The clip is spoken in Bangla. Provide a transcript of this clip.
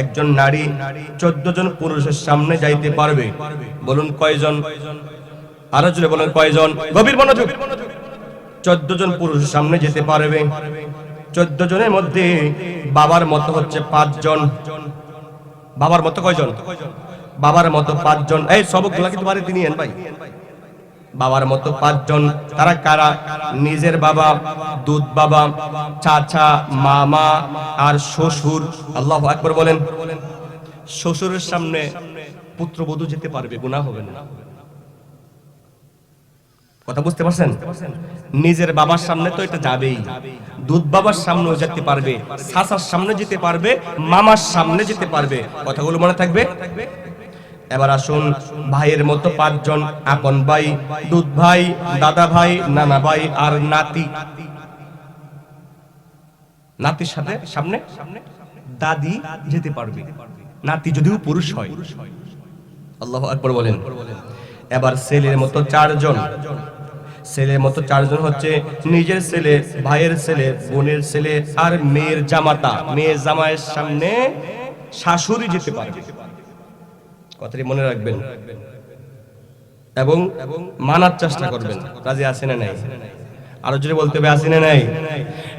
একজন নারী 14 জন পুরুষের সামনে যাইতে পারবে। বলুন কয়জন? আরো জোরে বলুন কয়জন? গভীর মনোযোগ। 14 জন পুরুষের সামনে যেতে পারবে। 14 জনের মধ্যে বাবার মতো হচ্ছে 5 জন। বাবার মতো কয়জন? বাবার মতো 5 জন। এই সবগুলা কিন্তু বাড়িতে নিয়েন ভাই। বাবার মতো 5 জন। তারা কারা? নিজের বাবা, দুধ বাবা, চাচা, মামা আর শ্বশুর। আল্লাহু আকবার বলেন। শ্বশুরের সামনে পুত্রবধূ যেতে পারবে, গুনাহ হবে না। কথা বুঝতে পারছেন? নিজের বাবার সামনে তো এটা যাবেই, দুধ বাবার সামনেও যেতে পারবে, চাচার সামনে যেতে পারবে, মামার সামনে যেতে পারবে। কথাগুলো মনে থাকবে। এবার আসুন, ভাইয়ের মতো 5 জন, আপন ভাই, দুধ ভাই, দাদা ভাই, নানা ভাই আর নাতি। নাতির সাথে সামনে দাদি যেতে পারবে, নাতি যদিও পুরুষ হয়। আল্লাহু আকবার বলেন। এবার ছেলের মতো 4 জন। ছেলের মতো 4 জন হচ্ছে নিজের ছেলে, ভাইয়ের ছেলে, বোনের ছেলে আর মেয়ের জামাতা। মেয়ের জামাইয়ের সামনে শাশুড়ি যেতে পারবে। কথাটি মনে রাখবেন এবং মানার চেষ্টা করবেন। রাজি আছেন না নাই? আরো জোরে বলতে হবে, আছেন না নাই?